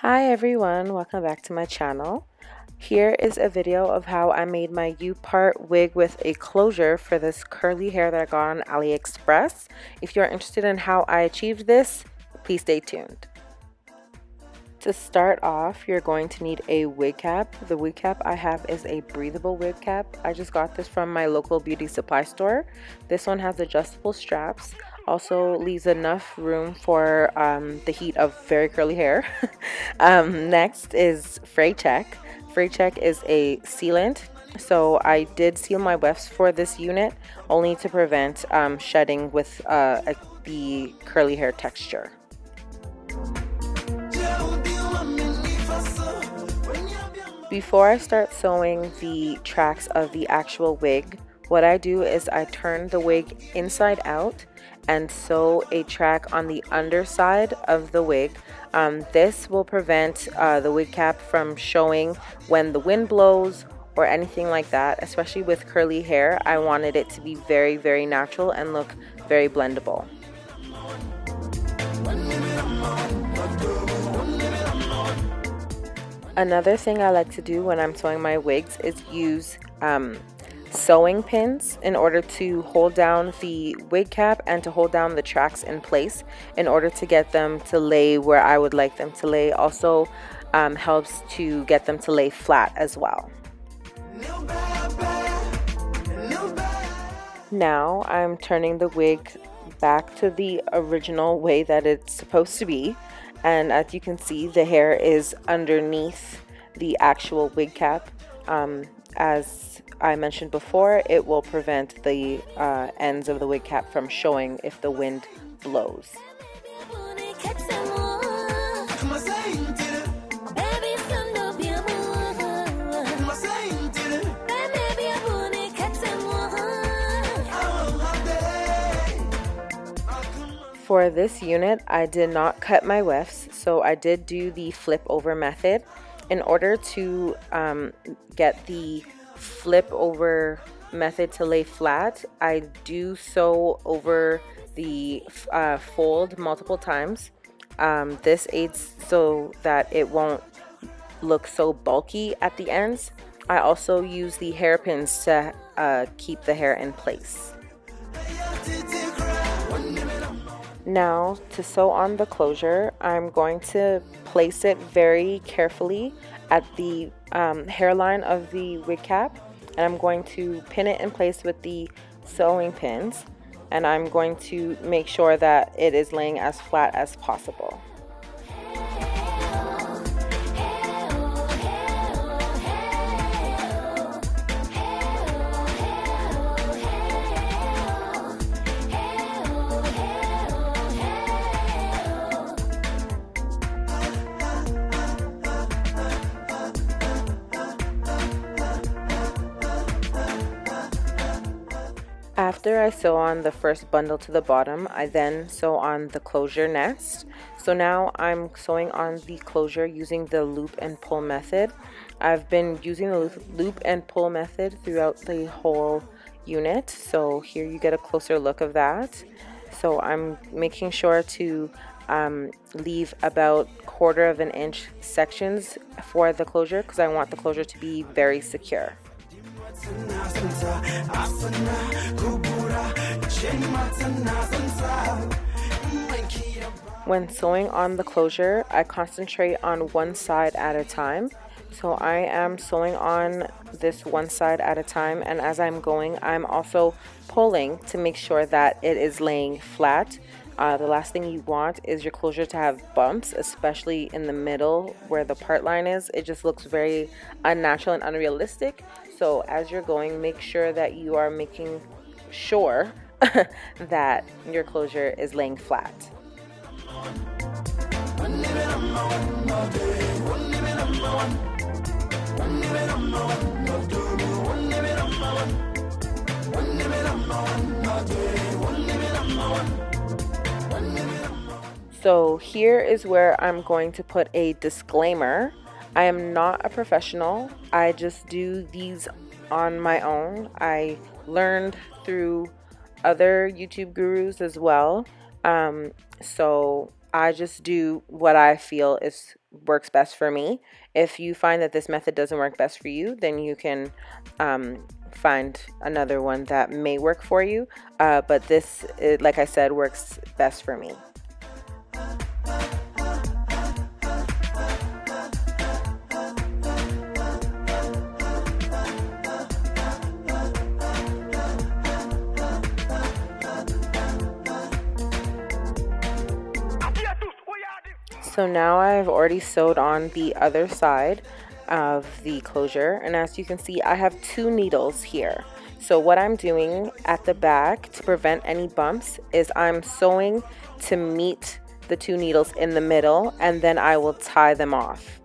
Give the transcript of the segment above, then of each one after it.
Hi everyone, welcome back to my channel. Here is a video of how I made my U-part wig with a closure for this curly hair that I got on Aliexpress. If you're interested in how I achieved this, please stay tuned. To start off, you're going to need a wig cap. The wig cap I have is a breathable wig cap. I just got this from my local beauty supply store. This one has adjustable straps, also leaves enough room for the heat of very curly hair. Next is Fray Check. Fray Check is a sealant. So I did seal my wefts for this unit only to prevent shedding with the curly hair texture. Before I start sewing the tracks of the actual wig, what I do is I turn the wig inside out and sew a track on the underside of the wig. This will prevent the wig cap from showing when the wind blows or anything like that. Especially with curly hair, I wanted it to be very, very natural and look very blendable. Another thing I like to do when I'm sewing my wigs is use sewing pins in order to hold down the wig cap and to hold down the tracks in place in order to get them to lay where I would like them to lay. Also helps to get them to lay flat as well. Now I'm turning the wig back to the original way that it's supposed to be. And as you can see, the hair is underneath the actual wig cap. As I mentioned before, it will prevent the ends of the wig cap from showing if the wind blows. For this unit, I did not cut my wefts, so I did do the flip over method. In order to get the flip over method to lay flat, I do sew over the fold multiple times. This aids so that it won't look so bulky at the ends. I also use the hairpins to keep the hair in place. Now, to sew on the closure, I'm going to place it very carefully at the hairline of the wig cap, and I'm going to pin it in place with the sewing pins, and I'm going to make sure that it is laying as flat as possible. After I sew on the first bundle to the bottom, I then sew on the closure next. So now I'm sewing on the closure using the loop and pull method. I've been using the loop and pull method throughout the whole unit. So here you get a closer look of that. So I'm making sure to leave about 1/4 of an inch sections for the closure because I want the closure to be very secure. When sewing on the closure, I concentrate on one side at a time. So I am sewing on this one side at a time, and as I'm going, I'm also pulling to make sure that it is laying flat. The last thing you want is your closure to have bumps, especially in the middle where the part line is. It just looks very unnatural and unrealistic. So as you're going, make sure that you are making sure that your closure is laying flat. So here is where I'm going to put a disclaimer. I am not a professional. I just do these on my own. I learned through other YouTube gurus as well. So I just do what I feel is works best for me. If you find that this method doesn't work best for you, then you can find another one that may work for you. But this, like I said, works best for me. So now I've already sewed on the other side of the closure, and as you can see, I have 2 needles here. So what I'm doing at the back to prevent any bumps is I'm sewing to meet the 2 needles in the middle, and then I will tie them off.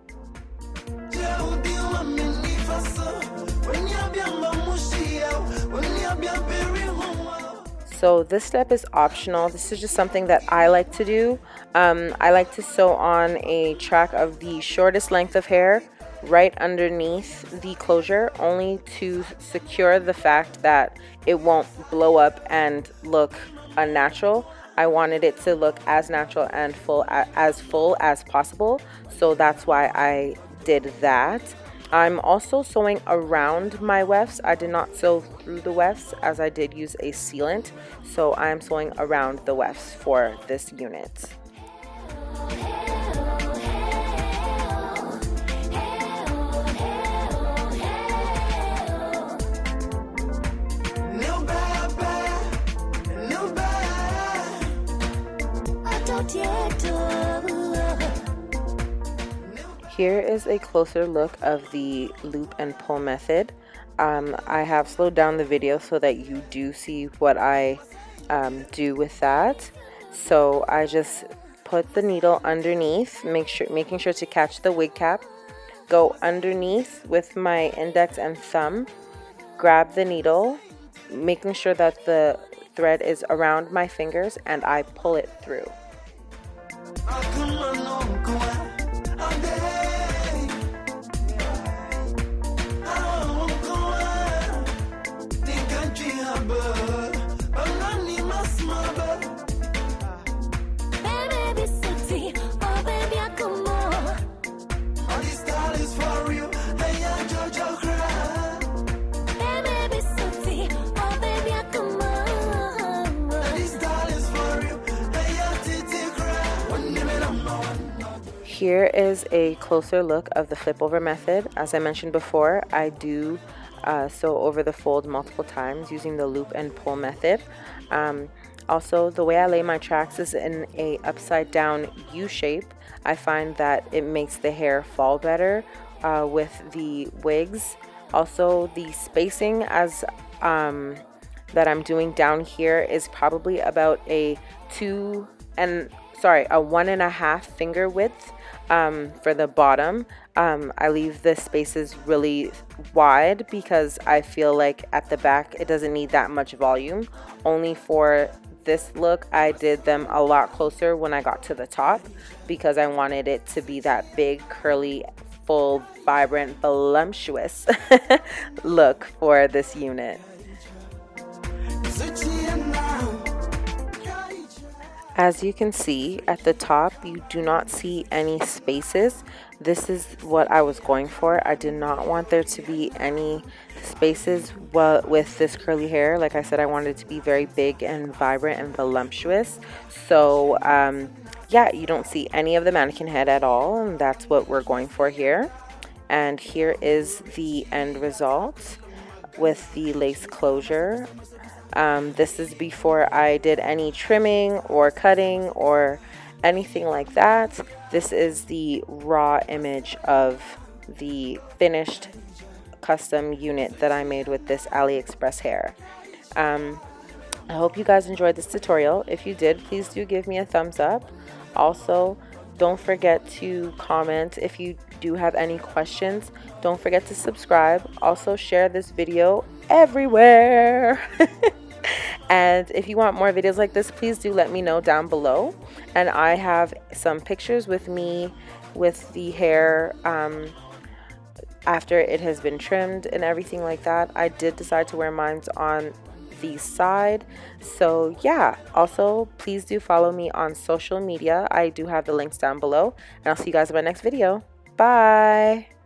So this step is optional. This is just something that I like to do. I like to sew on a track of the shortest length of hair right underneath the closure, only to secure the fact that it won't blow up and look unnatural. I wanted it to look as natural and full as possible, so that's why I did that. I'm also sewing around my wefts. I did not sew through the wefts as I did use a sealant, so I'm sewing around the wefts for this unit. Here is a closer look of the loop and pull method. I have slowed down the video so that you do see what I do with that. So I just put the needle underneath, making sure to catch the wig cap, go underneath with my index and thumb, grab the needle, making sure that the thread is around my fingers, and I pull it through. Here is a closer look of the flip over method. As I mentioned before, I do sew over the fold multiple times using the loop and pull method. Also, the way I lay my tracks is in a upside down U shape. I find that it makes the hair fall better with the wigs. Also, the spacing as that I'm doing down here is probably about a 1.5 finger width for the bottom. I leave the spaces really wide because I feel like at the back it doesn't need that much volume. Only for this look I did them a lot closer when I got to the top because I wanted it to be that big, curly, full, vibrant, voluptuous look for this unit. As you can see at the top, you do not see any spaces. This is what I was going for. I did not want there to be any spaces with this curly hair. Like I said, I wanted it to be very big and vibrant and voluptuous. So yeah, you don't see any of the mannequin head at all, and that's what we're going for here. And here is the end result with the lace closure. This is before I did any trimming or cutting or anything like that. This is the raw image of the finished custom unit that I made with this Aliexpress hair. I hope you guys enjoyed this tutorial. If you did, please do give me a thumbs up. Also, don't forget to comment if you do have any questions. Don't forget to subscribe. Also, share this video everywhere. And if you want more videos like this, please do let me know down below. And I have some pictures with me with the hair after it has been trimmed and everything like that. I did decide to wear mine on the side. So yeah, also please do follow me on social media. I do have the links down below, and I'll see you guys in my next video. Bye.